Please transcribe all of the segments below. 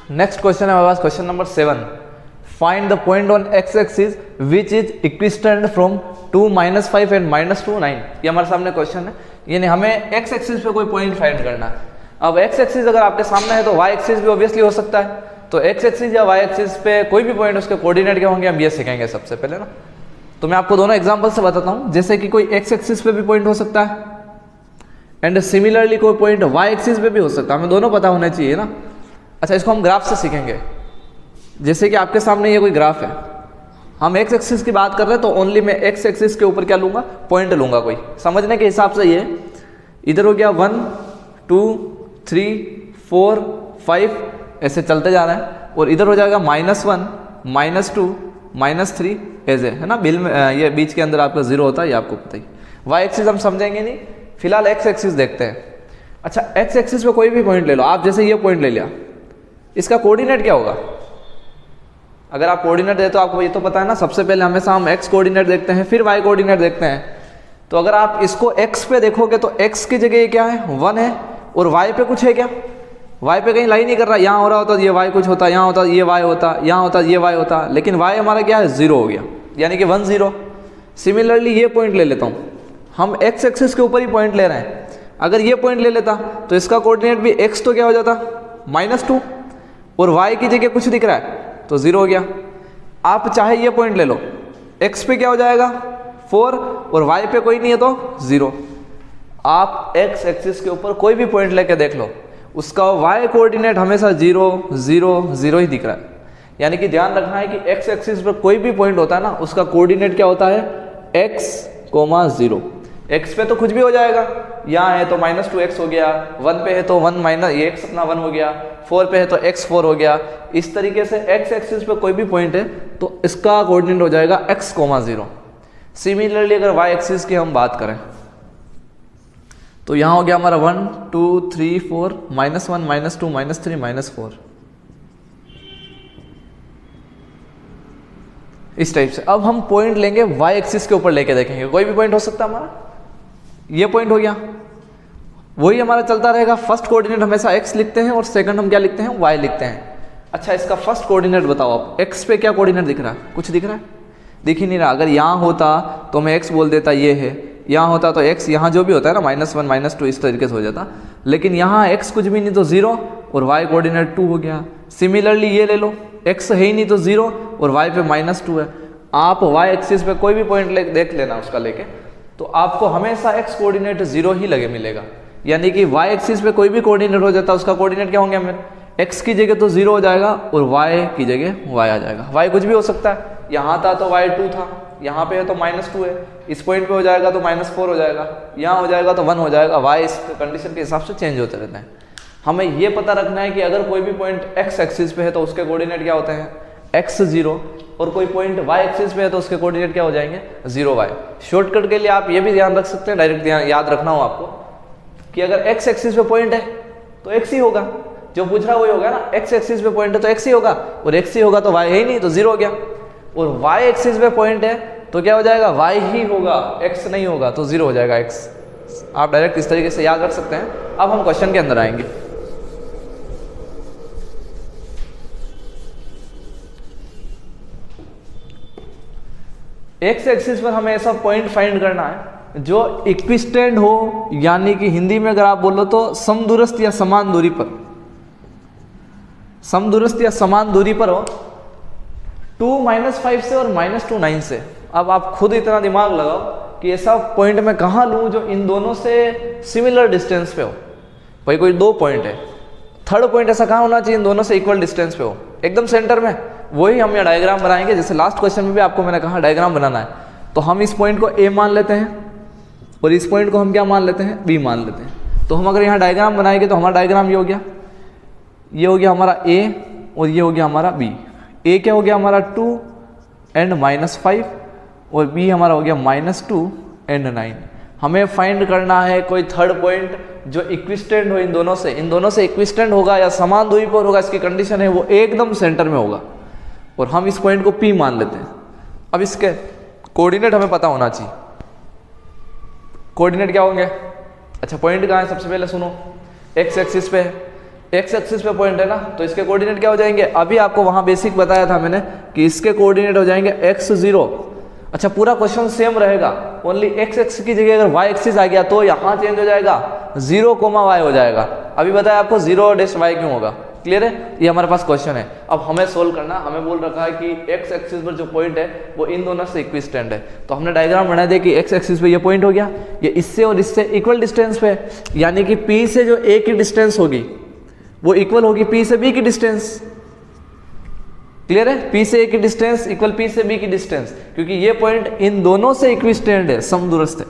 Next question है हमारे पास, question number 7। Find the point on x axis which is equidistant from 2 -5 and -2 9। ये हमारे सामने क्वेश्चन है, यानी हमें एक्स एक्सिस पे कोई पॉइंट फाइंड करना है। अब एक्स एक्सिस अगर आपके सामने है तो वाई एक्सिस भी ऑब्वियसली हो सकता है। तो एक्स एक्सिस या वाई एक्सिस पे कोई भी पॉइंट, उसके कोऑर्डिनेट क्या होंगे हम ये सीखेंगे सबसे पहले ना। तो मैं आपको दोनों एग्जांपल से बताता हूँ। जैसे कि कोई एक्स एक्सिस पे भी पॉइंट हो सकता है एंड सिमिलरली कोई पॉइंट वाई एक्सिस पे भी हो सकता है, हमें दोनों पता होना चाहिए ना। अच्छा, इसको हम ग्राफ से सीखेंगे। जैसे कि आपके सामने ये कोई ग्राफ है, हम एक्स एक्सिस की बात कर रहे हैं तो ओनली मैं एक्स एक्सिस के ऊपर क्या लूंगा, पॉइंट लूंगा कोई, समझने के हिसाब से। ये इधर हो गया 1 2 3 4 5 ऐसे चलते जा रहे हैं, और इधर हो जाएगा -1 -2 -3 ऐसे, है ना। बिल में ये बीच के अंदर आपका 0 होता है, ये आपको पता ही। वाई एक्सिस हम समझेंगे नहीं, फिलहाल एक्स एक्सिस देखते हैं। अच्छा, एक्स एक्सिस पे कोई भी पॉइंट ले लो आप, जैसे ये पॉइंट ले लिया, इसका कोऑर्डिनेट क्या होगा। अगर आप कोऑर्डिनेट दे तो आपको ये तो पता है ना, सबसे पहले हमेशा हम एक्स कोऑर्डिनेट देखते हैं फिर वाई कोऑर्डिनेट देखते हैं। तो अगर आप इसको एक्स पे देखोगे तो एक्स की जगह ये क्या है, 1 है, और वाई पे कुछ है क्या, वाई पे कहीं लाइन नहीं कर रहा। यहाँ हो रहा होता तो ये वाई कुछ होता, यहाँ होता ये वाई होता, यहाँ होता ये वाई होता, लेकिन वाई हमारा क्या है, 0 हो गया, यानी कि 1 0। सिमिलरली ये पॉइंट ले लेता हूँ, हम एक्स एक्सिस के ऊपर ही पॉइंट ले रहे हैं। अगर ये पॉइंट ले लेता तो इसका कोऑर्डिनेट भी एक्स तो क्या हो जाता, -2, और वाई की जगह कुछ दिख रहा है तो 0 हो गया। आप चाहे ये पॉइंट ले लो, एक्स पे क्या हो जाएगा 4, और वाई पे कोई नहीं है तो 0। आप एक्स एक्सिस के ऊपर कोई भी पॉइंट लेके देख लो, उसका वाई कोऑर्डिनेट हमेशा 0 0 0 ही दिख रहा है। यानी कि ध्यान रखना है कि एक्स एक्सिस पर कोई भी पॉइंट होता है ना, उसका कोऑर्डिनेट क्या होता है, x, 0। एक्स पे तो कुछ भी हो जाएगा, यहाँ है तो -2x हो गया, 1 पे है तो 1 माइनस ये x अपना 1 हो गया, 4 पे है तो x 4 हो गया। इस तरीके से x एक्सिस पे कोई भी पॉइंट है तो इसका कोऑर्डिनेट हो जाएगा x, 0। सिमिलरली अगर y एक्सिस की हम बात करें तो यहाँ हो गया हमारा 1 2 3 4 -1 -2 -3 -4, इस टाइप से। अब हम पॉइंट लेंगे y एक्सिस के ऊपर लेके देखेंगे, कोई भी पॉइंट हो सकता है हमारा। ये पॉइंट हो गया, वही हमारा चलता रहेगा। फर्स्ट कोऑर्डिनेट हमेशा x लिखते हैं और सेकंड हम क्या लिखते हैं, y लिखते हैं। अच्छा, इसका फर्स्ट कोऑर्डिनेट बताओ आप, x पे क्या कोऑर्डिनेट दिख रहा है, कुछ दिख रहा है, दिख ही नहीं रहा। अगर यहाँ होता तो मैं x बोल देता, ये है, यहाँ होता तो x, यहाँ जो भी होता है ना -1 -2 इस तरीके से हो जाता, लेकिन यहाँ x कुछ भी नहीं तो 0 और y कोऑर्डिनेट 2 हो गया। सिमिलरली ये ले लो, x है ही नहीं तो 0 और y पे -2 है। आप y एक्सिस पे कोई भी पॉइंट देख लेना उसका लेके, तो आपको हमेशा x कोऑर्डिनेट 0 ही लगे मिलेगा। यानी कि y एक्सिस पे कोई भी कोऑर्डिनेट हो जाता है, उसका कोऑर्डिनेट क्या होंगे हमें, x की जगह तो 0 हो जाएगा और y की जगह y आ जाएगा। y कुछ भी हो सकता है, यहाँ था तो y 2 था, यहाँ पे है तो -2 है, इस पॉइंट पे हो जाएगा तो -4 हो जाएगा, यहाँ हो जाएगा तो 1 हो जाएगा। y इस कंडीशन के हिसाब से चेंज होते रहते हैं। हमें ये पता रखना है कि अगर कोई भी पॉइंट x एक्सिस पे है तो उसके कोऑर्डिनेट क्या होते हैं, x 0, और कोई पॉइंट y एक्सिस पे है तो उसके कोऑर्डिनेट क्या हो जाएंगे, 0y। शॉर्टकट के लिए आप ये भी ध्यान रख सकते हैं, डायरेक्ट ध्यान याद रखना हो आपको कि अगर x एक्सिस पे पॉइंट है तो x ही होगा, जो पूछ रहा वही होगा ना। x एक्सिस पे पॉइंट है तो x ही होगा, और x ही होगा तो y है ही नहीं तो 0 हो गया। और y एक्सिस पे पॉइंट है तो क्या हो जाएगा, y ही होगा, x नहीं होगा तो 0 हो जाएगा x। आप डायरेक्ट इस तरीके से याद रख सकते हैं। अब हम क्वेश्चन के अंदर आएंगे। एक्स एक्सिस पर हमें ऐसा पॉइंट फाइंड करना है जो इक्विस्टेंट हो, यानी कि हिंदी में अगर आप बोलो तो समदूरस्थ या समान दूरी पर, समदूरस्थ या समान दूरी पर हो 2 -5 से और -2 9 से। अब आप खुद इतना दिमाग लगाओ कि ऐसा पॉइंट मैं कहाँ लूँ जो इन दोनों से सिमिलर डिस्टेंस पे हो। भाई कोई 2 पॉइंट है, थर्ड पॉइंट ऐसा कहाँ होना चाहिए इन दोनों से इक्वल डिस्टेंस पे हो, एकदम सेंटर में। वही हम यहाँ डायग्राम बनाएंगे, जैसे लास्ट क्वेश्चन में भी आपको मैंने कहा डायग्राम बनाना है। तो हम इस पॉइंट को A मान लेते हैं और इस पॉइंट को हम क्या मान लेते हैं, B मान लेते हैं। तो हम अगर यहाँ डायग्राम बनाएंगे तो हमारा डायग्राम ये हो गया, ये हो गया हमारा A और ये हो गया हमारा B। A क्या हो गया हमारा 2 एंड -5 और B हमारा हो गया -2 एंड 9। हमें फाइंड करना है कोई थर्ड पॉइंट जो इक्विस्टेंट हो इन दोनों से इक्विस्टेंट होगा या समान दूरी पर होगा, इसकी कंडीशन है वो एकदम सेंटर में होगा, और हम इस पॉइंट को P मान लेते हैं। अब इसके कोऑर्डिनेट हमें पता होना चाहिए, कोऑर्डिनेट क्या होंगे। अच्छा, पॉइंट कहाँ है, सबसे पहले सुनो, x एक्सिस पे है एक्स एक्सिस पे पॉइंट है ना, तो इसके कोऑर्डिनेट क्या हो जाएंगे, अभी आपको वहां बेसिक बताया था मैंने कि इसके कोऑर्डिनेट हो जाएंगे x0। अच्छा, पूरा क्वेश्चन सेम रहेगा, ओनली x एक्सिस की जगह अगर y एक्सिस आ गया तो यहाँ चेंज हो जाएगा 0, y हो जाएगा। अभी बताया आपको 0-y क्यों होगा, क्लियर है, ये हमारे पास क्वेश्चन है। अब हमें सोल्व करना, हमें बोल रखा है कि x एक्सिस पर जो पॉइंट है वो इन दोनों से इक्विस्टेंट है, तो हमने डायग्राम बना दिया कि x एक्सिस पे ये पॉइंट हो गया, ये इससे और इससे इक्वल डिस्टेंस पे, यानी कि P से जो A की डिस्टेंस होगी वो इक्वल होगी P से B की डिस्टेंस, क्लियर है, P से A की डिस्टेंस इक्वल P से B की डिस्टेंस, क्योंकि ये पॉइंट इन दोनों से इक्विस्टेंट है, समदूरस्थ है।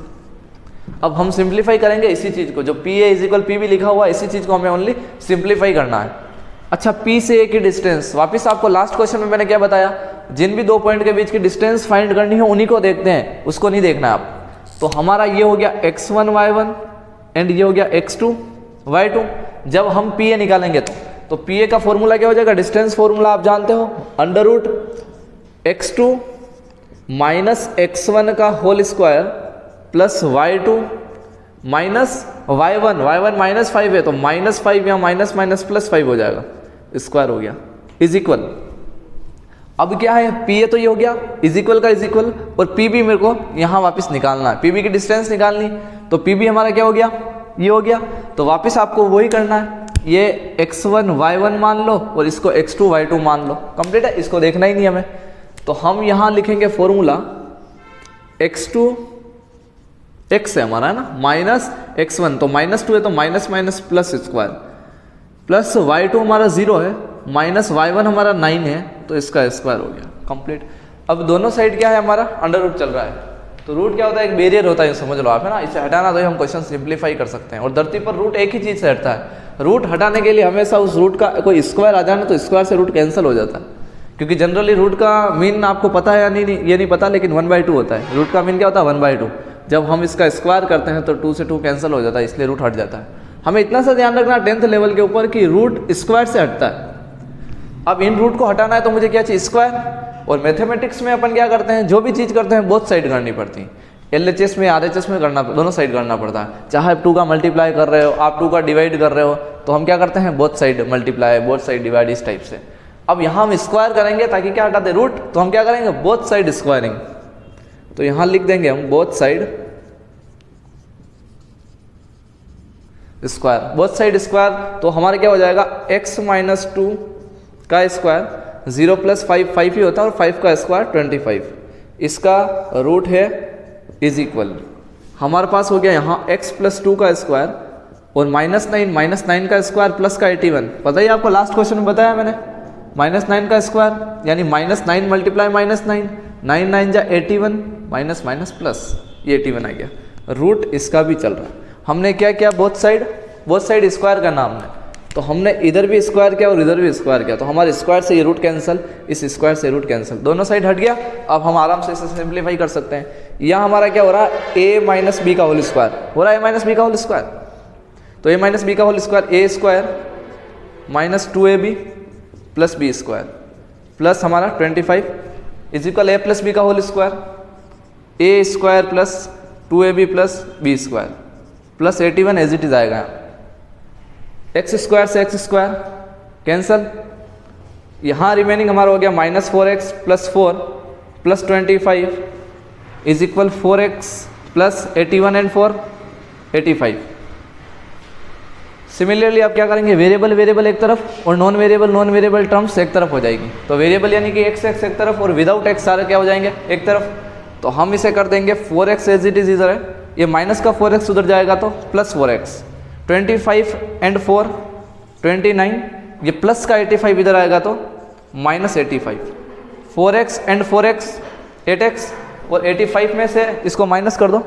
अब हम सिंप्लीफाई करेंगे इसी चीज को, जो PA इक्वल PB लिखा हुआ है, इसी चीज को हमें ओनली सिंप्लीफाई करना है। अच्छा, P से A की डिस्टेंस, वापस आपको लास्ट क्वेश्चन में मैंने क्या बताया, जिन भी दो पॉइंट के बीच की डिस्टेंस फाइंड करनी है उन्हीं को देखते हैं, उसको नहीं देखना आप। तो हमारा ये हो गया x1 y1 एंड ये हो गया x2 y2। जब हम PA निकालेंगे तो PA का फॉर्मूला क्या हो जाएगा, डिस्टेंस फॉर्मूला आप जानते हो, under root x2 minus x1 का whole square plus y2 minus y1 minus 5 है तो माइनस 5 या माइनस माइनस प्लस 5 हो जाएगा, स्क्वायर हो गया, इज इक्वल। अब क्या है, PA तो ये हो गया, इज इक्वल का इज इक्वल, और PB मेरे को यहाँ वापस निकालना है, PB की डिस्टेंस निकालनी, तो PB हमारा क्या हो गया, ये हो गया। तो वापस आपको वही करना है, ये x1 y1 मान लो और इसको x2 y2 मान लो, कंप्लीट है, इसको देखना ही नहीं हमें। तो हम यहाँ लिखेंगे फॉर्मूला x2 x है हमारा, है ना, माइनस x1, तो -2 है तो minus minus plus square, plus y2 हमारा 0 है, माइनस y1 हमारा 9 है तो इसका स्क्वायर हो गया, कंप्लीट। अब दोनों साइड क्या है हमारा, अंडर रूट चल रहा है, तो रूट क्या होता है, एक बैरियर होता है, समझ लो आप, है ना, इसे हटाना तो हम क्वेश्चन सिंप्लीफाई कर सकते हैं। और धरती पर रूट एक ही चीज़ से हटता है, रूट हटाने के लिए हमेशा उस रूट का कोई स्क्वायर आ जाए ना, तो स्क्वायर से रूट कैंसिल हो जाता है, क्योंकि जनरली रूट का मीन आपको पता है या नहीं ये नहीं पता, लेकिन 1/2 होता है, रूट का मीन क्या होता है 1/2। जब हम इसका स्क्वायर करते हैं तो 2 से 2 कैंसिल हो जाता है, इसलिए रूट हट जाता है। हमें इतना सा ध्यान रखना 10th लेवल के ऊपर कि रूट स्क्वायर से हटता है। अब इन रूट को हटाना है तो मुझे क्या चाहिए, स्क्वायर। और मैथमेटिक्स में अपन क्या करते हैं, जो भी चीज़ करते हैं बोथ साइड करनी पड़ती है, LHS में RHS में करना, दोनों साइड करना पड़ता है। चाहे आप 2 का मल्टीप्लाई कर रहे हो, आप 2 का डिवाइड कर रहे हो, तो हम क्या करते हैं, both side multiply, both side divide, इस टाइप से। अब यहाँ हम स्क्वायर करेंगे ताकि क्या हटाते रूट, तो हम क्या करेंगे, बोथ साइड स्क्वायरिंग, तो यहाँ लिख देंगे हम both side square, both side square, तो हमारा क्या हो जाएगा, x - 2 का स्क्वायर, 0 + 5 5 ही होता है, और 5 का स्क्वायर 25, इसका रूट है, इज इक्वल। हमारे पास हो गया यहाँ x + 2 का स्क्वायर और -9 का स्क्वायर प्लस का 81, पता ही आपको लास्ट क्वेश्चन में बताया मैंने, -9 का स्क्वायर यानी -9 × -9, 9 9 जा 81, माइनस माइनस प्लस, ये 81 आ गया। रूट इसका भी चल रहा है, हमने क्या किया, बोथ साइड स्क्वायर करना हमने, तो हमने इधर भी स्क्वायर किया और इधर भी स्क्वायर किया, तो हमारे स्क्वायर से ये रूट कैंसिल, इस स्क्वायर से रूट कैंसिल, दोनों साइड हट गया। अब हम आराम से इसे सिंप्लीफाई कर सकते हैं। यहाँ हमारा क्या हो रहा है, a - b का होल स्क्वायर हो रहा है, a - b का होल स्क्वायर, तो a - b का whole square a square - 2ab + b square plus हमारा 25 इज इक्वल a + b का whole square, a square plus 2ab + b square plus 81 as it is आएगा। X square से x square cancel, यहाँ remaining हमारा हो गया -4x + 4 + 25 is equal 4x + 81 and 4 85। Similarly आप क्या करेंगे, वेरिएबल एक तरफ और नॉन वेरिएबल टर्म्स एक तरफ हो जाएगी, तो वेरिएबल यानी कि x एक तरफ और विदाउट x सारे क्या हो जाएंगे एक तरफ, तो हम इसे कर देंगे 4x एज इट इज इधर है, ये माइनस का 4x उधर जाएगा तो प्लस 4x, 25 एंड 4 29, ये प्लस का 85 इधर आएगा तो -85, 4x एंड 4x 8x, और 85 में से इसको माइनस कर दो,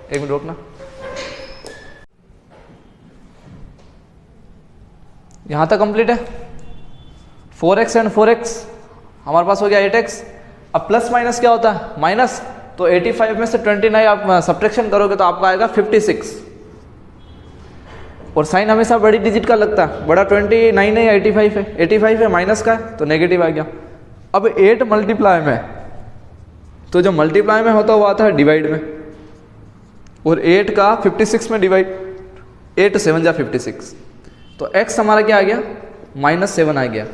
एक मिनट रोकना, यहाँ तक कंप्लीट है। 4x एंड 4x हमारे पास हो गया 8x। अब प्लस माइनस क्या होता है, माइनस, तो 85 में से 29 आप सब्ट्रैक्शन करोगे तो आपका आएगा 56, और साइन हमेशा बड़ी डिजिट का लगता है, बड़ा 29 है 85 है माइनस का है तो नेगेटिव आ गया। अब 8 मल्टीप्लाई में, तो जो मल्टीप्लाई में होता है वो आता है डिवाइड में, और 8 का 56 में डिवाइड, 8 7 जा 56, तो x हमारा क्या आ गया, -7 आ गया।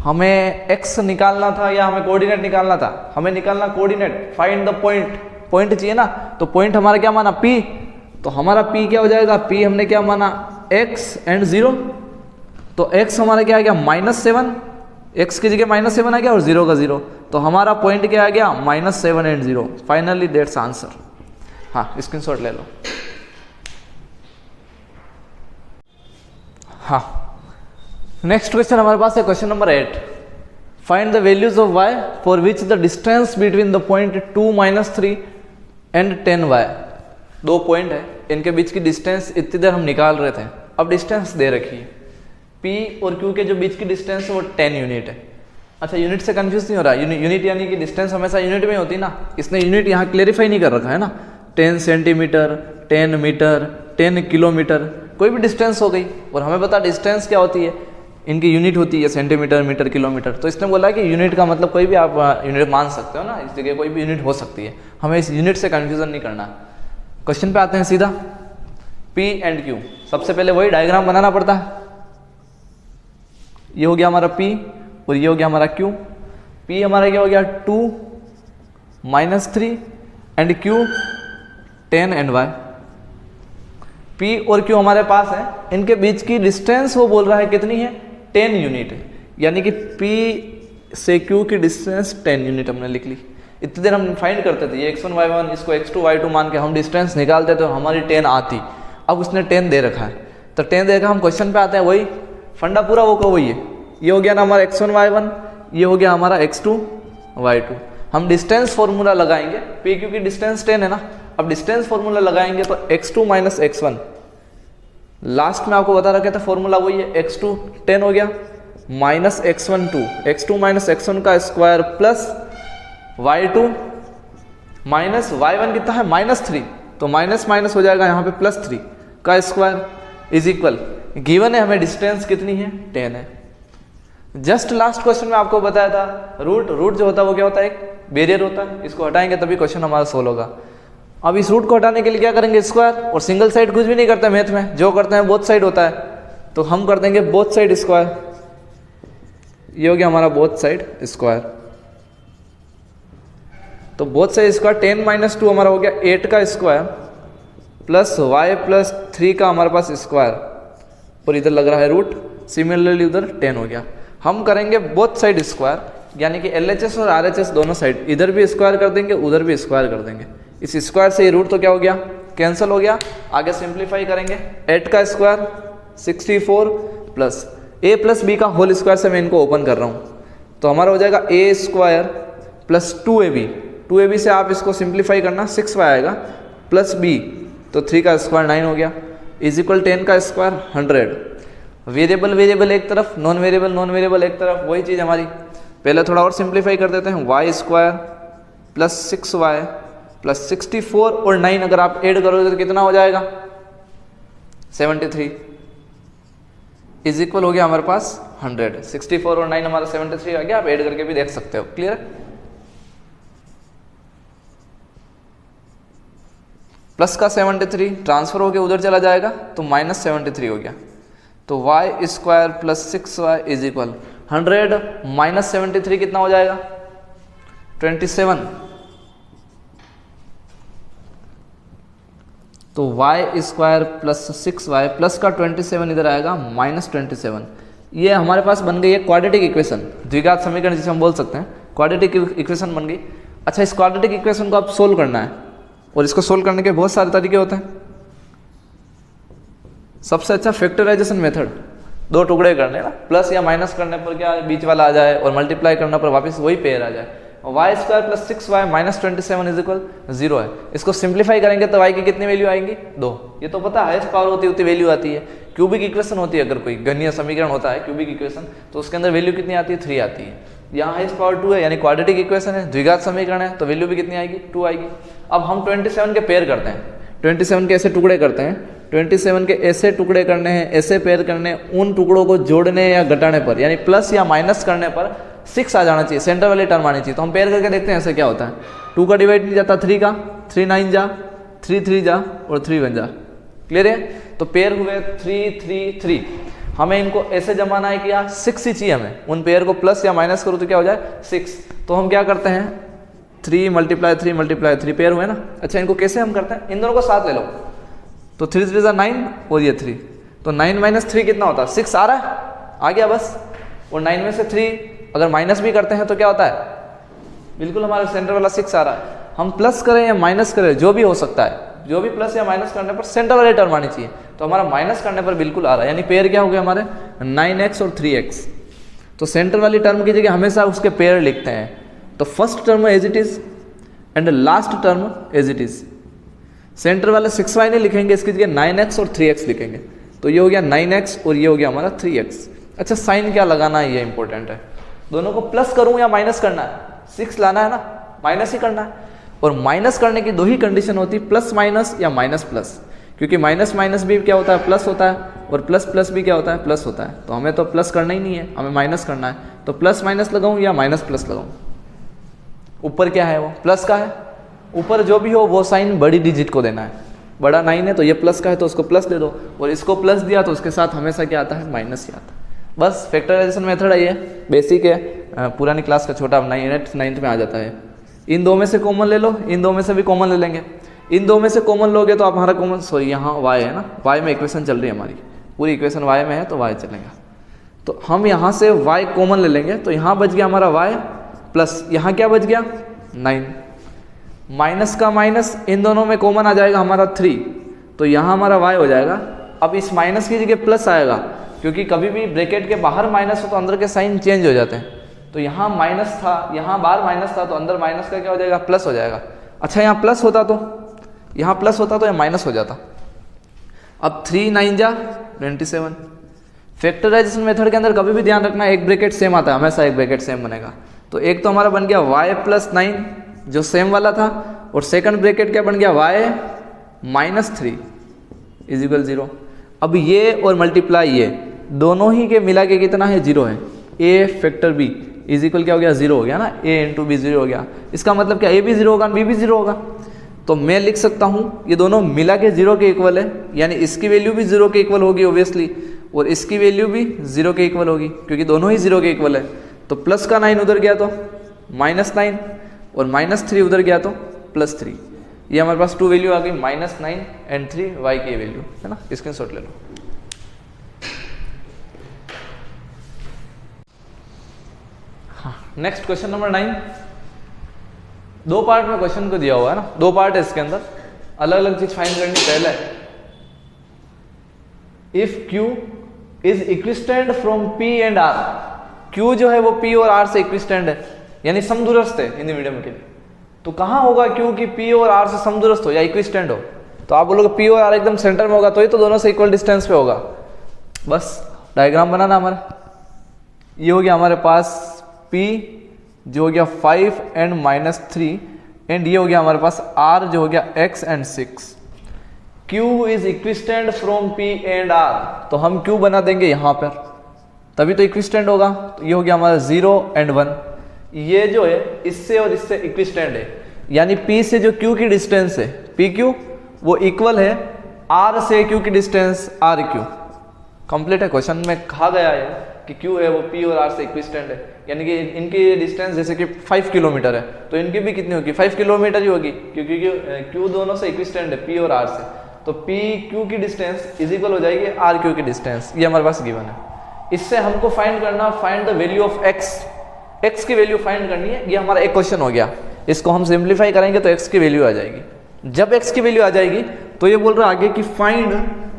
हमें x निकालना था या हमें कोऑर्डिनेट निकालना था? हमें निकालना coordinate, find the point, point चाहिए ना। तो पॉइंट हमारा क्या माना, P, तो हमारा P क्या हो जाएगा, P हमने क्या माना, x एंड 0, तो x हमारा क्या आ गया, -7, x की जगह -7 आ गया और 0 का 0, तो हमारा पॉइंट क्या आ गया, -7 एंड 0। Finally that's answer. हाँ, स्क्रीनशॉट ले लो। हाँ, नेक्स्ट क्वेश्चन हमारे पास है question number 8। Find the values of y for which the distance between the point 2 - 3 and 10y। दो पॉइंट है, इनके बीच की डिस्टेंस इतनी देर हम निकाल रहे थे। अब डिस्टेंस दे रखी है, P और Q के जो बीच की डिस्टेंस है वो 10 यूनिट है। अच्छा, यूनिट से कंफ्यूज नहीं हो रहा, यूनिट यानी कि डिस्टेंस हमेशा यूनिट में होती है ना, इसने यूनिट यहाँ क्लेरिफाई नहीं कर रखा है ना। 10 सेंटीमीटर, 10 मीटर, 10 किलोमीटर, कोई भी डिस्टेंस हो गई। और हमें पता डिस्टेंस क्या होती है, इनकी यूनिट होती है सेंटीमीटर, मीटर, किलोमीटर। तो इसने बोला कि यूनिट का मतलब कोई भी आप यूनिट मान सकते हो ना, इस जगह कोई भी यूनिट हो सकती है, हमें इस यूनिट से कन्फ्यूजन नहीं करना। क्वेश्चन पे आते हैं सीधा। P एंड Q, सबसे पहले वही डायग्राम बनाना पड़ता है। ये हो गया हमारा P और ये हो गया हमारा Q। P हमारा क्या हो गया, 2 - 3 and Q 10 and y। P और Q हमारे पास है, इनके बीच की डिस्टेंस वो बोल रहा है कितनी है, 10 यूनिट है। यानी कि P से Q की डिस्टेंस 10 यूनिट हमने लिख ली। इतनी देर हम फाइंड करते थे, ये x1 y1 इसको x2 y2 मान के हम डिस्टेंस निकालते थे और हमारी 10 आती। अब उसने 10 दे रखा है, तो 10 दे रखा, हम क्वेश्चन पे आते हैं, वही फंडा पूरा वो का वही है। ये हो गया ना हमारा x1 y1, ये हो गया हमारा x2 y2। हम डिस्टेंस फॉर्मूला लगाएंगे, P Q की डिस्टेंस 10 है ना। अब डिस्टेंस फॉर्मूला लगाएंगे तो x2 - x1, लास्ट में आपको बता रखा था फॉर्मूला वही है, x2 10 हो गया, माइनस x1 2, x2 - x1 का square plus y2 minus y1 कितना है, -3, तो माइनस माइनस हो जाएगा यहाँ पे +3 का स्क्वायर इज इक्वल, गिवन है हमें डिस्टेंस कितनी है, 10 है। जस्ट लास्ट क्वेश्चन में आपको बताया था रूट जो होता है वो क्या होता है, एक बैरियर होता है, इसको हटाएंगे तभी क्वेश्चन हमारा सोल्व होगा। अब इस रूट को हटाने के लिए क्या करेंगे, स्क्वायर, और सिंगल साइड कुछ भी नहीं करते मैथ में, जो करते हैं बोथ साइड होता है, तो हम कर देंगे बोथ साइड स्क्वायर। ये हो गया हमारा बोथ साइड स्क्वायर, तो बोथ साइड स्क्वायर 10 - 2 हमारा हो गया 8 का स्क्वायर प्लस y + 3 का हमारे पास स्क्वायर, और इधर लग रहा है रूट, सिमिलरली उधर 10 हो गया। हम करेंगे बोथ साइड स्क्वायर, यानी कि LHS और RHS दोनों साइड, इधर भी स्क्वायर कर देंगे उधर भी स्क्वायर कर देंगे। इस स्क्वायर से ये रूट तो क्या हो गया, कैंसिल हो गया। आगे सिंप्लीफाई करेंगे, 8 का स्क्वायर 64 प्लस a + b का होल स्क्वायर से मैं इनको ओपन कर रहा हूँ, तो हमारा हो जाएगा a² प्लस 2ab से आप इसको सिंप्लीफाई करना, 6y आएगा प्लस b, तो 3 का स्क्वायर 9 हो गया, इज इक्वल 10 का स्क्वायर 100। वेरिएबल एक तरफ, नॉन वेरिएबल एक तरफ, वही चीज़ हमारी। पहले थोड़ा और सिंप्लीफाई कर देते हैं, y² प्लस 6y प्लस 64 और 9 अगर आप ऐड करोगे तो कितना हो जाएगा, 73 इज इक्वल हो गया हमारे पास 100। 64 और 9 हमारा 73 आ गया, आप ऐड करके भी देख सकते हो। क्लियर, प्लस का 73 ट्रांसफर होकर उधर चला जाएगा तो -73 हो गया, तो y² plus 6y is equal 100 minus 73 कितना हो जाएगा, 27। तो y² प्लस 6y प्लस का 27 इधर आएगा -27। ये हमारे पास बन गई है क्वाड्रेटिक इक्वेशन, द्विघात समीकरण जिसे हम बोल सकते हैं, क्वाड्रेटिक इक्वेशन बन गई। अच्छा, इस क्वाड्रेटिक इक्वेशन को आप सोल्व करना है, और इसको सोल्व करने के बहुत सारे तरीके होते हैं। सबसे अच्छा फैक्टराइजेशन मेथड, 2 टुकड़े करने ना, प्लस या माइनस करने पर क्या बीच वाला आ जाए, और मल्टीप्लाई करने पर वापस वही पेयर आ जाए। y² plus 6y minus 27 is equal 0 है। इसको सिंप्लीफाई करेंगे तो y की कितनी वैल्यू आएंगी, 2। ये तो पता है, हाईएस्ट पावर होती है उतनी वैल्यू आती है। क्यूबिक इक्वेशन होती है, अगर कोई गणीय समीकरण होता है क्यूबिक इक्वेशन, तो उसके अंदर वैल्यू कितनी आती है, 3 आती है। यहाँ हाईएस्ट पावर 2 है, यानी क्वाड्रेटिक इक्वेशन है, द्विघात समीकरण है, तो वैल्यू भी कितनी आएगी, 2 आएगी। अब हम 27 के पेयर करते हैं, 27 के ऐसे टुकड़े करते हैं, 27 के ऐसे टुकड़े करने हैं, ऐसे पेयर करने, उन टुकड़ों को जोड़ने या घटाने पर, यानी प्लस या माइनस करने पर 6 आ जाना चाहिए, सेंटर वाली टर्म आनी चाहिए। तो हम पेयर करके देखते हैं ऐसे क्या होता है। 2 का डिवाइड नहीं जाता 3 का, 3 9 जा, 3 3 जा और 3 1 जा। क्लियर है, तो पेयर हुए 3 3 3। हमें इनको ऐसे जमाना है कि यार 6 ही चाहिए हमें, उन पेयर को प्लस या माइनस करो तो क्या हो जाए 6। तो हम क्या करते हैं 3 × 3 पेयर हुए ना। अच्छा इनको कैसे हम करते हैं, इन दोनों को साथ ले लो, तो 3 3 9 और ये 3, तो 9 - 3 कितना होता है 6 आ रहा है, आ गया बस। और 9 में से 3 अगर माइनस भी करते हैं तो क्या होता है, बिल्कुल हमारे सेंटर वाला 6 आ रहा है। हम प्लस करें या माइनस करें जो भी हो सकता है, जो भी प्लस या माइनस करने पर सेंटर वाली टर्म आनी चाहिए, तो हमारा माइनस करने पर बिल्कुल आ रहा है, यानी पेयर क्या हो गया हमारे 9x और 3x। तो सेंटर वाली टर्म की जगह हमेशा उसके पेयर लिखते हैं, तो first term as it is and last term as it is. Centre वाले 6y नहीं लिखेंगे, इसकी जगह 9x और 3x लिखेंगे, तो ये हो गया 9x और ये हो गया हमारा 3x। अच्छा साइन क्या लगाना है ये इंपॉर्टेंट है, दोनों को प्लस करूं या माइनस करना है, 6 लाना है ना, माइनस ही करना है। और माइनस करने की 2 ही कंडीशन होती है, प्लस माइनस या माइनस प्लस, क्योंकि माइनस माइनस भी क्या होता है प्लस होता है, और प्लस प्लस भी क्या होता है प्लस होता है। तो हमें तो प्लस करना ही नहीं है, हमें माइनस करना है, तो प्लस माइनस लगाऊं या माइनस प्लस लगाऊं। ऊपर क्या है वो प्लस का है, ऊपर जो भी हो वो साइन बड़ी डिजिट को देना है, बड़ा 9 है तो ये प्लस का है तो उसको प्लस दे दो, और इसको प्लस दिया तो उसके साथ हमेशा क्या आता है माइनस ही आता है। बस फैक्टराइजेशन मेथड है ये, बेसिक है, पुरानी क्लास का छोटा 9th में आ जाता है। इन 2 में से कॉमन ले लो, इन 2 में से भी कॉमन ले लेंगे, इन 2 में से कॉमन लोगे तो आप हमारा कॉमन, सॉरी यहाँ y है ना, y में इक्वेशन चल रही है हमारी, पूरी इक्वेशन y में है तो y चलेगा। तो हम यहाँ से y कॉमन ले लेंगे, तो यहाँ बच गया हमारा y प्लस यहाँ क्या बच गया 9, माइनस का माइनस इन दोनों में कॉमन आ जाएगा हमारा 3, तो यहाँ हमारा y हो जाएगा। अब इस माइनस की जगह प्लस आएगा, क्योंकि कभी भी ब्रैकेट के बाहर माइनस हो तो अंदर के साइन चेंज हो जाते हैं, तो यहाँ माइनस था, यहाँ बाहर माइनस था, तो अंदर माइनस का क्या हो जाएगा प्लस हो जाएगा। अच्छा यहाँ प्लस होता तो यहाँ प्लस होता तो यहाँ माइनस हो जाता। अब 3 9 जा 27। फैक्टराइजेशन मेथड के अंदर कभी भी ध्यान रखना एक ब्रैकेट सेम आता है, हमेशा एक ब्रैकेट सेम बनेगा। तो एक तो हमारा बन गया y + 9 जो सेम वाला था, और सेकंड ब्रैकेट क्या बन गया y - 3 = 0। अब ये और मल्टीप्लाई ये दोनों ही के मिला के कितना है 0 है, a फैक्टर b = क्या हो गया 0 हो गया ना, a × b 0 हो गया। इसका मतलब क्या a भी 0 होगा b भी 0 होगा, तो मैं लिख सकता हूँ ये दोनों मिला के 0 के इक्वल है, यानी इसकी वैल्यू भी 0 के इक्वल होगी ऑब्वियसली, और इसकी वैल्यू भी 0 के इक्वल होगी, क्योंकि दोनों ही 0 के इक्वल है। तो प्लस का 9 उधर गया तो -9, और -3 उधर गया तो +3। ये हमारे पास 2 वैल्यू आ गई, -9 एंड 3 y की वैल्यू है ना, स्क्रीनशॉट ले लो। नेक्स्ट क्वेश्चन नंबर 9, 2 पार्ट में क्वेश्चन को दिया हुआ है ना, 2 पार्ट है इसके अंदर, अलग अलग चीज फाइंड करनी। पहले if Q is equidistant from P and R, Q जो है वो P और R से इक्विस्टेंट है, यानी समदूरस्थ है हिंदी मीडियम के लिए। तो कहाँ होगा Q कि P और R से समदूरस्थ हो या इक्विस्टेंट हो, तो आप बोलोगे P और R एकदम सेंटर में होगा तो ये तो दोनों से इक्वल डिस्टेंस पे होगा। बस डायग्राम बनाना हमारा, ये हो गया हमारे पास P जो हो गया 5 एंड -3, एंड ये हो गया हमारे पास R जो हो गया x and 6। Q is equidistant from P and R, तो हम Q बना देंगे यहाँ पर, तभी तो इक्विस्टेंट होगा। तो ये हो गया हमारा 0 एंड 1, ये जो है इससे और इससे इक्विस्टेंट है, यानी P से जो Q की डिस्टेंस है PQ वो इक्वल है R से Q की डिस्टेंस RQ। कंप्लीट है, क्वेश्चन में कहा गया है कि Q है वो P और R से इक्विस्टेंट है, यानी कि इनकी डिस्टेंस जैसे कि 5 किलोमीटर है तो इनकी भी कितनी होगी 5 किलोमीटर ही होगी, क्योंकि Q दोनों से इक्विस्टेंट है P और R से, तो PQ की डिस्टेंस इक्वल हो जाएगी RQ की डिस्टेंस। ये हमारे पास गिवन है। इससे हमको फाइंड करना, find the value of x की वैल्यू फाइंड करनी है। ये हमारा एक क्वेश्चन हो गया, इसको हम सिंप्लीफाई करेंगे तो x की वैल्यू आ जाएगी। जब x की वैल्यू आ जाएगी तो ये बोल रहा है आगे कि find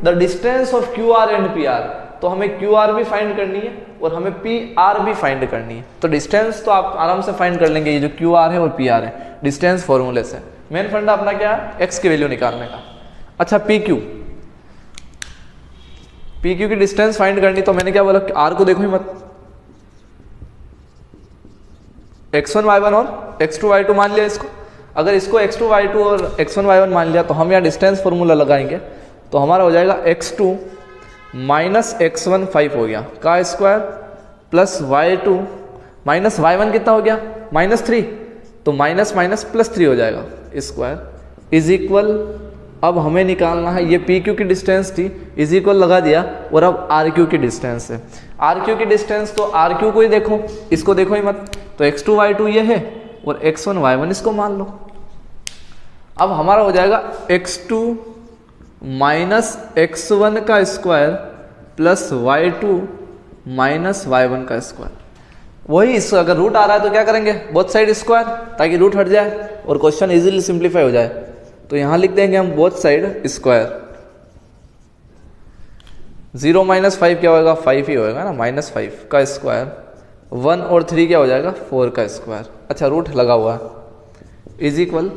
the distance of QR and PR, तो हमें QR भी फाइंड करनी है और हमें PR भी फाइंड करनी है। तो डिस्टेंस तो आप आराम से फाइंड कर लेंगे, ये जो QR है और PR है डिस्टेंस फॉर्मूले से। मेन फंडा अपना क्या है x की वैल्यू निकालने का। अच्छा PQ की डिस्टेंस फाइंड करनी, तो मैंने क्या बोला R को देखो ही मत, x1 y1 और x2 y2 मान लिया इसको। अगर इसको x2 y2 और x1 y1 मान लिया तो हम यहाँ डिस्टेंस फॉर्मूला लगाएंगे, तो हमारा हो जाएगा x2 माइनस x1 5 हो गया का square plus y2 minus y1 कितना हो गया -3, तो माइनस माइनस +3 हो जाएगा स्क्वायर इज इक्वल। अब हमें निकालना है, ये पी क्यू की डिस्टेंस थी, इज इक्वल लगा दिया, और अब आर क्यू की डिस्टेंस है। आर क्यू की डिस्टेंस, तो आर क्यू को ही देखो, इसको देखो ही मत। तो x2 y2 ये है और x1 y1 इसको मान लो। अब हमारा हो जाएगा x2 माइनस x1 का square plus y2 minus y1 का स्क्वायर। वही इस अगर रूट आ रहा है तो क्या करेंगे, बोथ साइड स्क्वायर, ताकि रूट हट जाए और क्वेश्चन इजीली सिंप्लीफाई हो जाए। तो यहां लिख देंगे हम बोथ साइड स्क्वायर। 0 माइनस 5 क्या होगा, 5 ही होएगा ना, -5 का स्क्वायर, 1 और 3 क्या हो जाएगा, 4 का स्क्वायर। अच्छा रूट लगा हुआ है, इज इक्वल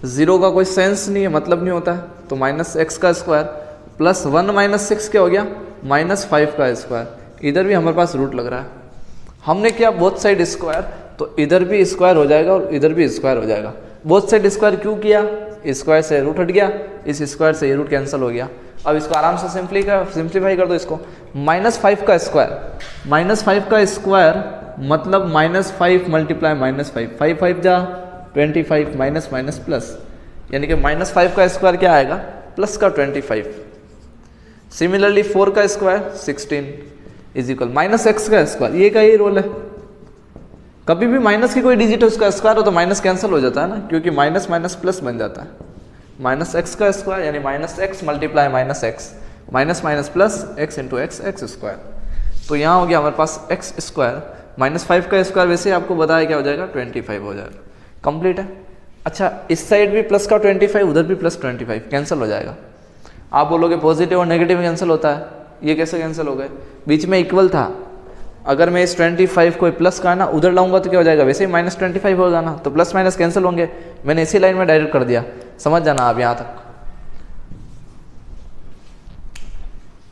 0 का कोई सेंस नहीं है, मतलब नहीं होता है, तो -x का स्क्वायर प्लस 1 माइनस 6 क्या हो गया, -5 का स्क्वायर। इधर भी हमारे पास रूट लग रहा है, हमने किया बोथ साइड स्क्वायर, तो इधर भी स्क्वायर हो जाएगा और इधर भी स्क्वायर हो जाएगा। बोथ साइड स्क्वायर क्यों किया, स्क्वायर से रूट हट गया, इस स्क्वायर से ये रूट कैंसिल हो गया। अब इसको आराम से सिंप्लीफाई कर दो इसको। -5 का स्क्वायर, -5 का स्क्वायर मतलब -5 मल्टीप्लाई -5, 5 5 जा 25, माइनस माइनस प्लस, यानी कि -5 का स्क्वायर क्या आएगा, प्लस का 25। सिमिलरली 4 का स्क्वायर 16 इज इक्वल -x का स्क्वायर, ये का ये रोल है। कभी भी माइनस की कोई डिजिट उसका स्क्वायर हो तो माइनस कैंसिल हो जाता है ना, क्योंकि माइनस माइनस प्लस बन जाता है। -x का स्क्वायर यानी -x multiply -x, minus minus plus x into x square. तो यहाँ हो गया हमारे पास x स्क्वायर, -5 का स्क्वायर वैसे ही आपको बताया क्या हो जाएगा, 25 हो जाएगा। कंप्लीट है। अच्छा इस साइड भी प्लस का 25, उधर भी प्लस 25, कैंसिल हो जाएगा। आप बोलोगे पॉजिटिव और नेगेटिव कैंसिल होता है, ये कैसे कैंसिल हो गए, बीच में इक्वल था। अगर मैं इस 25 को प्लस का ना उधर लाऊंगा तो क्या हो जाएगा, वैसे ही -25 होगा ना, तो प्लस माइनस कैंसिल होंगे। मैंने इसी लाइन में डायरेक्ट कर दिया, समझ जाना आप यहाँ तक।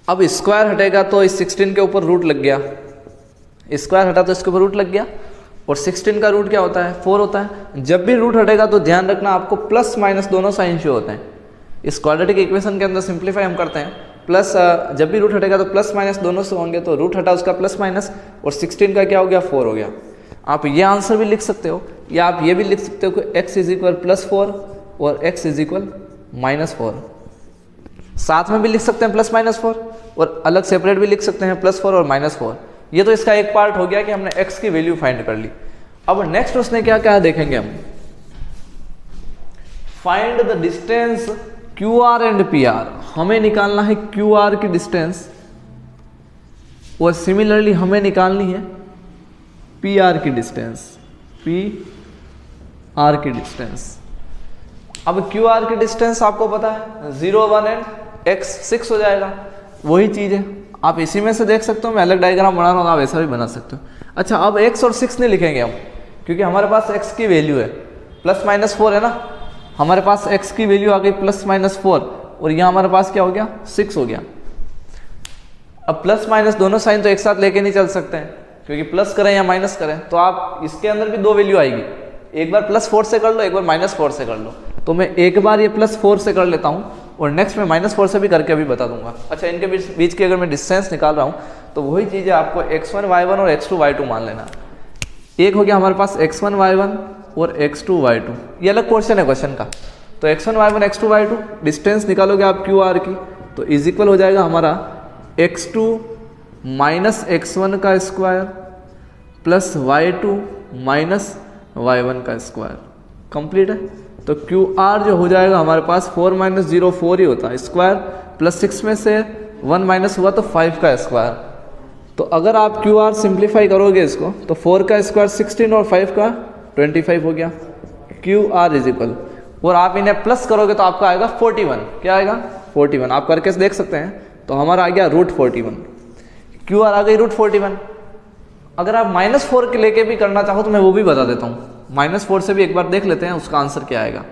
अब स्क्वायर हटेगा तो इस 16 के ऊपर रूट लग गया, स्क्वायर हटा तो इसके ऊपर रूट लग गया, और 16 का रूट क्या होता है, 4 होता है। जब भी रूट हटेगा तो ध्यान रखना आपको प्लस माइनस दोनों साइन शो होते हैं। इस क्वाड्रेटिक इक्वेशन के अंदर सिंप्लीफाई हम करते हैं, प्लस जब भी रूट हटेगा तो प्लस माइनस दोनों से होंगे, तो रूट हटा उसका प्लस माइनस, और 16 का क्या हो गया, 4 हो गया। आप ये आंसर भी लिख सकते हो, या आप ये भी लिख सकते हो कि x इज इक्वल +4 और x इज इक्वल -4। साथ में भी लिख सकते हैं +-4, और अलग सेपरेट भी लिख सकते हैं +4 और -4। ये तो इसका एक पार्ट हो गया कि हमने x की वैल्यू फाइंड कर ली। अब नेक्स्ट उसने क्या क्या देखेंगे हम, find the distance QR and PR। हमें निकालना है QR की डिस्टेंस, और सिमिलरली हमें निकालनी है PR की डिस्टेंस, PR की डिस्टेंस। अब QR की डिस्टेंस आपको पता है 0 1 एंड x 6 हो जाएगा, वही चीज़ है। आप इसी में से देख सकते हो, मैं अलग डायग्राम बना रहा हूँ, आप ऐसा भी बना सकते हो। अच्छा अब x और 6 नहीं लिखेंगे हम, क्योंकि हमारे पास x की वैल्यू है +-4 है ना, हमारे पास x की वैल्यू आ गई +-4, और यहाँ हमारे पास क्या हो गया, 6 हो गया। अब प्लस माइनस दोनों साइन तो एक साथ लेके नहीं चल सकते हैं, क्योंकि प्लस करें या माइनस करें तो आप इसके अंदर भी दो वैल्यू आएगी, एक बार +4 से कर लो, एक बार -4 से कर लो। तो मैं एक बार ये +4 से कर लेता हूँ, और नेक्स्ट में -4 से भी करके अभी बता दूंगा। अच्छा इनके बीच की अगर मैं डिस्टेंस निकाल रहा हूँ तो वही चीज़ है, आपको x1 y1 और x2 y2 मान लेना। एक हो गया हमारे पास x1 y1 और x2 y2, ये अलग पोर्शन है क्वेश्चन का। तो x1 y1 x2 y2 distance निकालोगे आप QR की, तो इज इक्वल हो जाएगा हमारा x2 माइनस x1 का square plus y2 minus y1 का स्क्वायर। कंप्लीट है। तो QR जो हो जाएगा हमारे पास 4 - 0 4 ही होता है, स्क्वायर प्लस 6 में से 1 माइनस हुआ तो 5 का स्क्वायर। तो अगर आप QR सिंप्लीफाई करोगे इसको तो 4 का स्क्वायर 16 और 5 का 25 हो गया। QR इज इक्वल, और आप इन्हें प्लस करोगे तो आपका आएगा 41। क्या आएगा 41, आप करके देख सकते हैं। तो हमारा आ गया √41, QR आ गई √41। अगर आप -4 के लेके भी करना चाहो तो मैं वो भी बता देता हूँ, -4 से भी एक बार देख लेते हैं उसका आंसर क्या आएगा।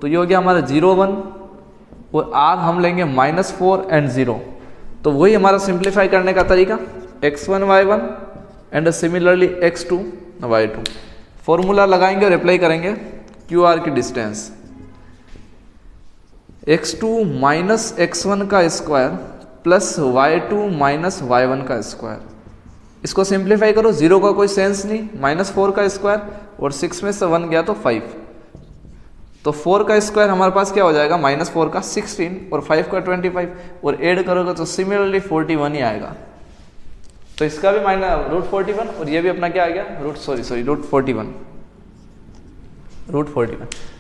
तो ये हो गया हमारा 0 1, और R हम लेंगे -4 एंड 0। तो वही हमारा सिंप्लीफाई करने का तरीका, x1 y1 and similarly x2 y2। Formula लगाएंगे और अप्लाई करेंगे QR की डिस्टेंस, x2 माइनस x1 का square plus y2 minus y1 का स्क्वायर। इसको सिंप्लीफाई करो, 0 का कोई सेंस नहीं, -4 का स्क्वायर और 6 में से 1 गया तो 5, तो 4 का स्क्वायर हमारे पास क्या हो जाएगा, -4 का 16 और 5 का 25, और ऐड करोगे तो सिमिलरली 41 ही आएगा। तो इसका भी -√41 और ये भी अपना क्या आ गया, √41।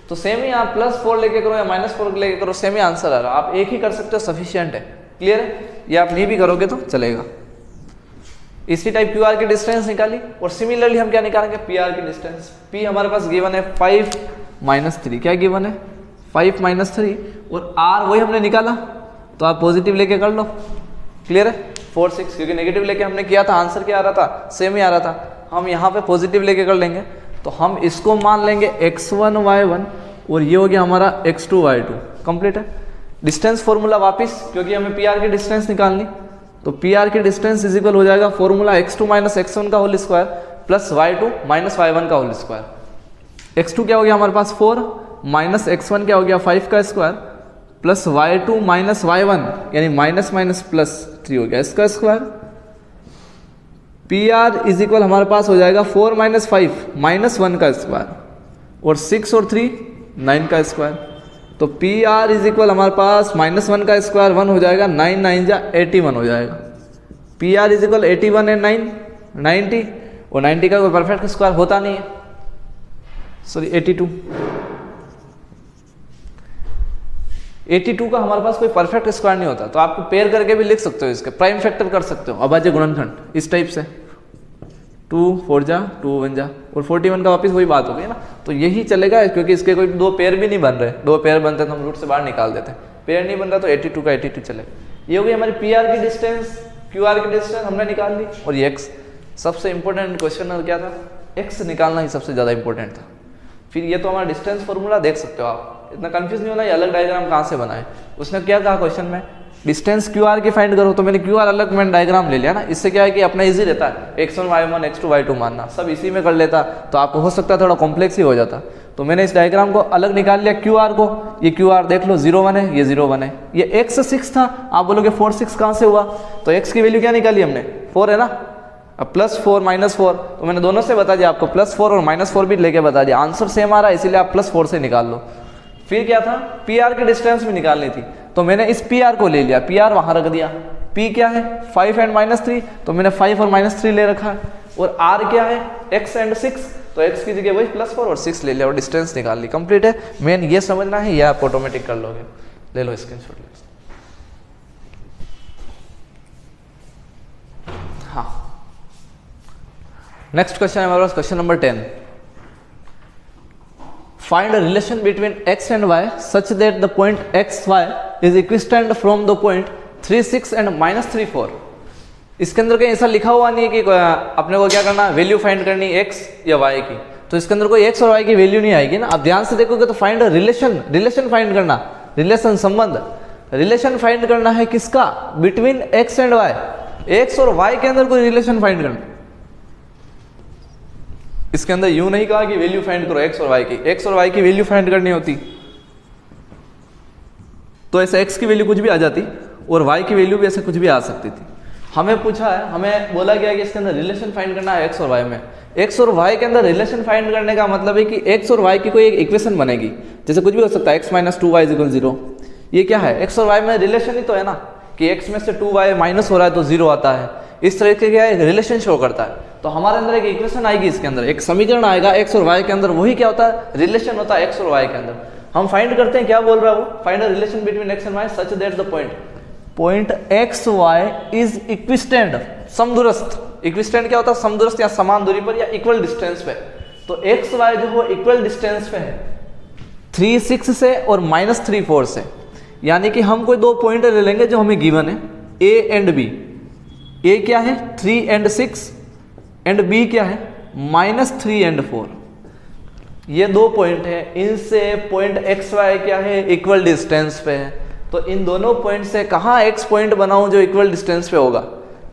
तो सेम ही आप +4 लेके करो या -4 लेके करो, सेम ही आंसर आ रहा है। आप एक ही कर सकते हो, सफिशिएंट है। क्लियर है? ये आप नहीं भी करोगे तो चलेगा। इसी टाइप QR की डिस्टेंस निकाली, और सिमिलरली हम क्या निकालेंगे, PR की डिस्टेंस। P हमारे पास गिवन है 5 - 3, क्या गिवन है 5 - 3, और R वही हमने निकाला, तो आप पॉजिटिव लेके कर लो। क्लियर है? 4 6, क्योंकि नेगेटिव लेके हमने किया था, आंसर क्या आ रहा था, सेम ही आ रहा था। हम यहाँ पे पॉजिटिव लेके कर लेंगे, तो हम इसको मान लेंगे x1 y1, और ये हो गया हमारा x2 y2। कंप्लीट है। डिस्टेंस फॉर्मूला वापस, क्योंकि हमें PR की डिस्टेंस निकालनी, तो PR की डिस्टेंस इज इक्वल हो जाएगा फॉर्मूला x2 - x1 का whole square plus y2 - y1 का होल स्क्वायर। x2 क्या हो गया हमारे पास 4, माइनस x1 क्या हो गया 5 का स्क्वायर, प्लस y2 - y1 यानी -+3 हो गया इसका स्क्वायर। PR इज इक्वल हमारे पास हो जाएगा 4 - 5 -1 का स्क्वायर, और 6 और 3 9 का स्क्वायर। तो PR इज इक्वल हमारे पास -1 का स्क्वायर 1 हो जाएगा, 9 9 जा 81 हो जाएगा। PR इज इक्वल 81 है 9 90, और 90 का कोई परफेक्ट स्क्वायर होता नहीं है, सॉरी 82 का हमारे पास कोई परफेक्ट स्क्वायर नहीं होता। तो आपको पेयर करके भी लिख सकते हो, इसके प्राइम फैक्टर कर सकते हो, अभाज्य गुणनखंड इस टाइप से 2 4 जा 2 1 जा, और 41 का वापस वही बात हो गई ना। तो यही चलेगा, क्योंकि इसके कोई दो पेयर भी नहीं बन रहे। दो पेयर बनते तो हम रूट से बाहर निकाल देते, पेयर नहीं बन रहा तो 82 का 82 चलेगा। ये हो गई हमारी PR की डिस्टेंस, QR की डिस्टेंस हमने निकाल ली, और ये x सबसे इंपॉर्टेंट क्वेश्चन क्या था, x निकालना ही सबसे ज़्यादा इंपॉर्टेंट था। फिर ये तो हमारा डिस्टेंस फॉर्मूला देख सकते हो आप, इतना कंफ्यूज नहीं होना ये अलग डायग्राम कहाँ से बनाए। उसने क्या कहा क्वेश्चन में, डिस्टेंस QR की फाइंड करो, तो मैंने QR अलग मैंने डायग्राम ले लिया ना। इससे क्या है कि अपना इजी रहता है, x1 y1 x2 y2 मानना, सब इसी में कर लेता, तो आपको हो सकता है थोड़ा कॉम्प्लेक्स ही हो जाता। तो मैंने इस डायग्राम को अलग निकाल लिया QR को। ये QR देख लो 0 1 है, ये 0 1 है, ये x 6 था। आप बोलोगे 4 6 कहाँ से हुआ, तो x की वैल्यू क्या निकाली हमने 4 है ना। अब +4 -4, तो मैंने दोनों से बता दिया आपको, +4 और -4 भी लेके बता दिया। आंसर सेम आ रहा है, इसीलिए आप +4 से निकाल लो। फिर क्या था, PR की डिस्टेंस भी निकालनी थी, तो मैंने इस PR को ले लिया, PR वहां रख दिया। P क्या है 5 और -3, तो मैंने 5 और -3 ले रखा है। और R क्या है x और 6, तो x की जगह वही +4 और 6 ले लिया, और डिस्टेंस निकाल ली। कंप्लीट है। मेन ये समझना है, ये आप ऑटोमेटिक कर लोगे। ले लो स्क्रीनशॉट ले। हाँ, नेक्स्ट क्वेश्चन है हमारे पास, question number 10। Find a relation between x and y such that the point xy is equidistant from the point 3 6 and -3 4। इसके अंदर कहीं ऐसा लिखा हुआ नहीं है कि अपने को क्या करना, वैल्यू फाइंड करनी x या y की। तो इसके अंदर कोई x और y की वैल्यू नहीं आएगी ना। आप ध्यान से देखोगे तो फाइंड अ रिलेशन फाइंड करना, रिलेशन संबंध, रिलेशन फाइंड करना है किसका, between x and y। x और y के अंदर कोई रिलेशन फाइंड करना। इसके अंदर यूं नहीं कहा कि वैल्यू फाइंड करो x और y की, x और y की वैल्यू फाइंड करनी होती तो ऐसे x की वैल्यू कुछ भी आ जाती और y की वैल्यू भी ऐसे कुछ भी आ सकती थी। हमें पूछा है, हमें बोला गया कि इसके अंदर रिलेशन फाइंड करना है x और y में। x और y के अंदर रिलेशन फाइंड करने का मतलब है कि x और y की कोई एक इक्वेशन बनेगी, जैसे कुछ भी हो सकता है, x - 2y = 0। ये क्या है, x और y में रिलेशन ही तो है ना, कि x में से 2y माइनस हो रहा है तो 0 आता है। इस तरह के क्या है, रिलेशन शो करता है। तो हमारे अंदर एक इक्वेशन आएगी, इसके अंदर एक समीकरण आएगा x और y के अंदर, वही क्या होता है, रिलेशन होता है x और y के अंदर। हम फाइंड करते हैं, क्या बोल रहा है वो, find a relation between x and y such that the point x y is equidistant, समदूरस्थ। इक्विस्टेंट क्या होता है, समदूरस्थ या समान दूरी पर या इक्वल डिस्टेंस पे। तो x y जो हो इक्वल डिस्टेंस पे है 3 6 से और -3 4 से। यानी कि हम कोई दो पॉइंट ले लेंगे जो हमें गिवन है, a एंड b। a क्या है 3 और 6 एंड b क्या है -3 और 4। ये दो पॉइंट है, इनसे पॉइंट एक्स वाई क्या है, इक्वल डिस्टेंस पे है। तो इन दोनों पॉइंट से कहाँ एक्स पॉइंट बनाऊं जो इक्वल डिस्टेंस पे होगा।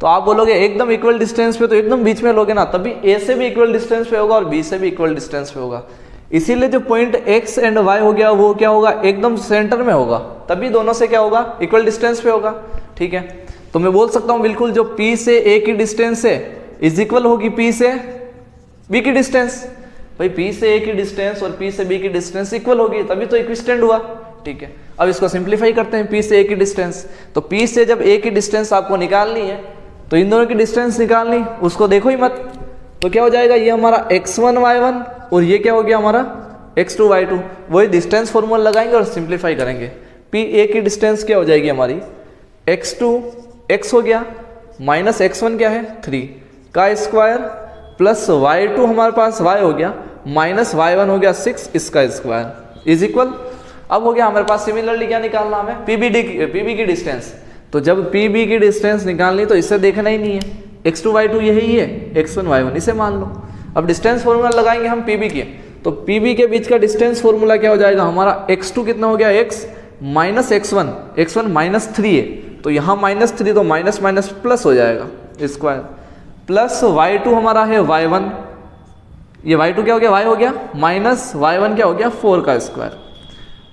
तो आप बोलोगे एकदम इक्वल डिस्टेंस पे, तो एकदम बीच में लोगे ना, तभी ए से भी इक्वल डिस्टेंस पे होगा और बी से भी इक्वल डिस्टेंस पे होगा। इसीलिए जो पॉइंट एक्स एंड वाई हो गया वो क्या होगा, एकदम सेंटर में होगा, तभी दोनों से क्या होगा, इक्वल डिस्टेंस पे होगा। ठीक है, तो मैं बोल सकता हूँ बिल्कुल जो P से A की डिस्टेंस है इज इक्वल होगी P से B की डिस्टेंस। भाई P से A की डिस्टेंस और P से B की डिस्टेंस इक्वल होगी, तभी तो इक्विस्टेंट हुआ। ठीक है, अब इसको सिंप्लीफाई करते हैं, P से A की डिस्टेंस। तो P से जब A की डिस्टेंस आपको निकालनी है तो इन दोनों की डिस्टेंस निकालनी, उसको देखो ही मत। तो क्या हो जाएगा, ये हमारा x1 y1 और ये क्या हो गया हमारा x2 y2। वही डिस्टेंस फॉर्मूला लगाएंगे और सिंप्लीफाई करेंगे। P A की डिस्टेंस क्या हो जाएगी हमारी, x2 x हो गया माइनस x1 क्या है 3 का स्क्वायर प्लस y2 हमारे पास y हो गया माइनस y1 हो गया 6 इसका स्क्वायर इज इक्वल। अब हो गया हमारे पास सिमिलरली क्या निकालना हमें, PB की डिस्टेंस। तो जब PB की डिस्टेंस निकालनी तो इससे देखना ही नहीं है, x2 y2 यही है, x1 y1 इसे मान लो। अब डिस्टेंस फॉर्मूला लगाएंगे हम PB के, तो PB के बीच का डिस्टेंस फॉर्मूला क्या हो जाएगा हमारा, x2 कितना हो गया x माइनस x1 माइनस 3 है, तो यहाँ माइनस 3 तो माइनस माइनस प्लस हो जाएगा स्क्वायर, प्लस y2 हमारा है y1, ये y2 क्या हो गया y हो गया माइनस y1 क्या हो गया 4 का स्क्वायर।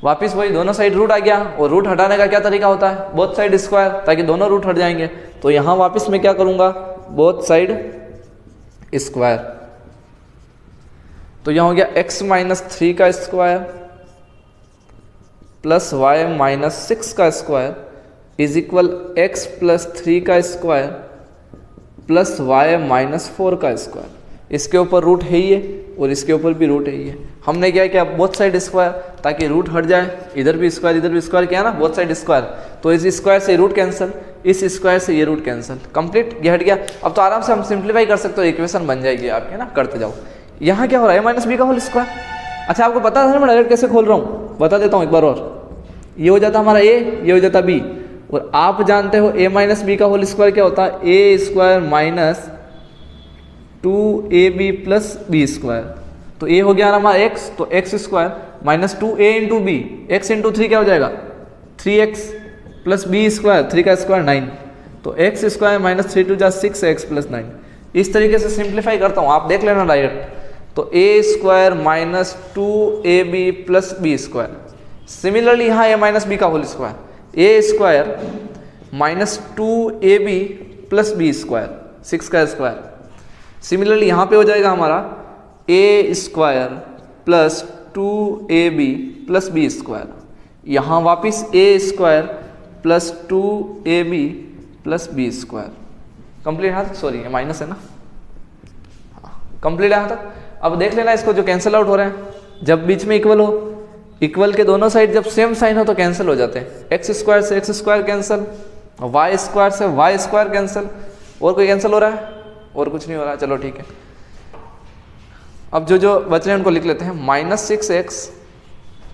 वापिस वही दोनों साइड रूट आ गया, और रूट हटाने का क्या तरीका होता है, बोथ साइड स्क्वायर, ताकि दोनों रूट हट जाएंगे। तो यहाँ वापिस मैं क्या करूँगा, बोथ साइड स्क्वायर। तो यहाँ हो गया x माइनस 3 का स्क्वायर प्लस y माइनस 6 का square is equal x plus 3 का स्क्वायर प्लस y माइनस 4 का स्क्वायर। इसके ऊपर रूट है ही है और इसके ऊपर भी रूट है ही है। हमने क्या किया, बोथ साइड स्क्वायर, ताकि रूट हट जाए, इधर भी स्क्वायर किया ना, बोथ साइड स्क्वायर। तो इस स्क्वायर से रूट कैंसिल, इस स्क्वायर से ये रूट कैंसिल, कंप्लीट, ये हट गया। अब तो आराम से हम सिंप्लीफाई कर सकते हो, इक्वेशन बन जाएगी आपके ना, करते जाओ। यहाँ क्या हो रहा है, a माइनस बी का होल स्क्वायर। अच्छा आपको पता था ना, मैं डायरेक्ट कैसे खोल रहा हूँ, बता देता हूँ एक बार और। ये हो जाता हमारा a, ये हो जाता b, और आप जानते हो a माइनस बी का होल स्क्वायर क्या होता है, a square minus 2ab plus b square. तो a हो गया हमारा x, तो x square minus 2a into b, x into 3 क्या हो जाएगा 3x प्लस बी स्क्वायर, 3 का स्क्वायर 9, तो x स्क्वायर माइनस 3 टू जा 6x प्लस 9। इस तरीके से सिंप्लीफाई करता हूँ, आप देख लेना डायरेक्ट। तो a square minus 2ab plus b square. Similarly यहाँ a माइनस बी का whole square, a square minus 2ab plus b square, 6 का स्क्वायर। सिमिलरली यहाँ पे हो जाएगा हमारा a square plus 2ab plus b square. यहाँ वापिस a square plus 2ab plus b square. Complete यहाँ तक, सॉरी ये माइनस है ना, कंप्लीट यहाँ तक। अब देख लेना इसको, जो कैंसिल आउट हो रहे हैं, जब बीच में इक्वल हो, इक्वल के दोनों साइड जब सेम साइन हो तो कैंसिल हो जाते हैं। एक्स स्क्वायर से x square cancel, y square से वाई स्क्वायर कैंसिल। और कोई कैंसिल हो रहा है, और कुछ नहीं हो रहा है, चलो ठीक है। अब जो बच रहे हैं उनको लिख लेते हैं। माइनस 6x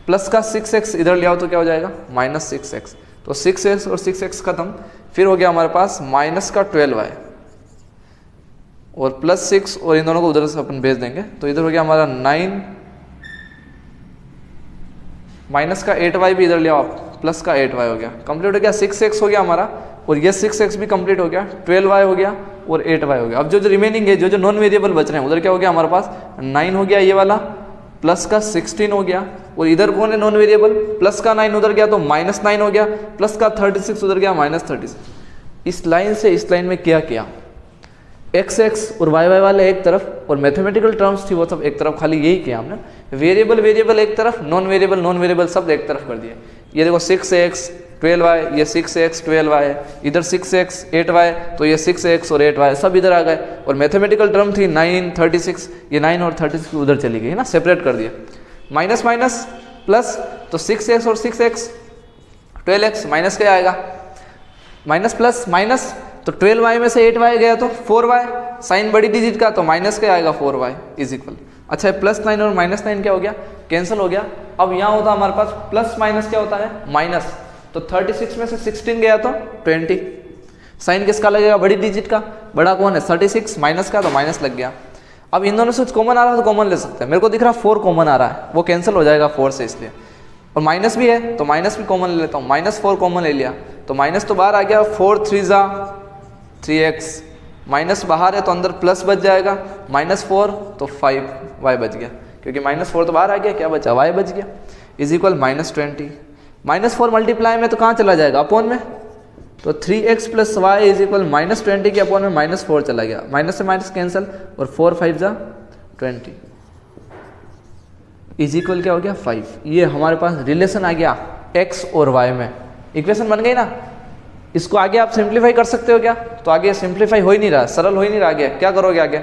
प्लस का 6x इधर ले आओ तो क्या हो जाएगा माइनस 6x, तो 6x और 6x खत्म। फिर हो गया हमारे पास माइनस का 12y और प्लस 6, और इन दोनों को उधर से अपन भेज देंगे, तो इधर हो गया हमारा 9, माइनस का 8y भी इधर ले आओ आप, प्लस का 8y हो गया, कंप्लीट हो गया। 6x हो गया हमारा, और ये 6x भी कंप्लीट हो गया, 12y हो गया और 8y हो गया। अब जो रिमेनिंग है, जो नॉन वेरिएबल बच रहे हैं, उधर क्या हो गया हमारे पास 9 हो गया ये वाला, प्लस का 16 हो गया, और इधर कौन है नॉन वेरिएबल, प्लस का 9 उधर गया तो माइनस 9 हो गया, प्लस का 36 उधर गया माइनस 36। इस लाइन से इस लाइन में क्या किया, एक्स एक्स और वाई वाई वाले एक तरफ, और मैथमेटिकल टर्म्स थी वो सब एक तरफ, खाली यही किया हमने। वेरिएबल वेरिएबल एक तरफ, नॉन वेरिएबल सब एक तरफ कर दिए। ये देखो 6x 12y, ये 6x 12y, इधर 6x 8y, तो ये 6x और 8y सब इधर आ गए। और मैथमेटिकल टर्म थी 9 36, ये 9 और 36 उधर चली गई है ना, सेपरेट कर दिया। माइनस माइनस प्लस, तो 6x और 6x 12x, माइनस क्या आएगा माइनस प्लस माइनस, तो 12y में से 8y गया तो 4y, साइन बड़ी डिजिट का, तो माइनस क्या आएगा 4y इज इक्वल। अच्छा प्लस 9 और माइनस 9 क्या हो गया, कैंसिल हो गया। अब यहाँ होता हमारे पास प्लस माइनस क्या होता है माइनस, तो 36 में से 16 गया तो 20, साइन किसका लगेगा बड़ी डिजिट का, बड़ा कौन है 36, माइनस का तो माइनस लग गया। अब इन दोनों से कॉमन आ रहा है तो कॉमन ले सकते हैं, मेरे को दिख रहा 4 कॉमन आ रहा है, वो कैंसिल हो जाएगा 4 से, इसलिए। और माइनस भी है तो माइनस भी कॉमन ले लेता हूँ, -4 कॉमन ले लिया तो माइनस तो बाहर आ गया, 4 3 जा 3x, माइनस बाहर है तो अंदर प्लस बच जाएगा, -4 तो 5y बच गया, क्योंकि -4 तो बाहर आ गया, क्या बचा y बच गया, इज इक्वल -20। -4 मल्टीप्लाई में तो कहाँ चला जाएगा अपॉन में, तो 3x plus y is equal -20 के अपॉन में -4 चला गया, माइनस से माइनस कैंसिल, और 4 5 जा 20। इज इक्वल क्या हो गया 5। ये हमारे पास रिलेशन आ गया x और y में, इक्वेशन बन गई ना। इसको आगे आप सिंप्लीफाई कर सकते हो क्या? तो आगे सिंप्लीफाई हो ही नहीं रहा, सरल हो ही नहीं रहा, आगे क्या करोगे आगे?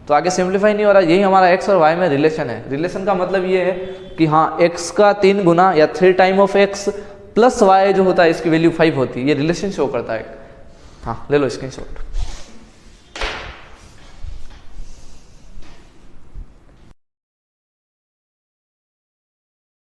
तो आगे सिंप्लीफाई नहीं हो रहा। यही हमारा x और y में रिलेशन है। रिलेशन का मतलब ये है कि हाँ x का 3 गुना या 3 time of x plus y जो होता है इसकी वैल्यू 5 होती है। ये रिलेशन शो करता है। हाँ ले लो स्क्रीनशॉट।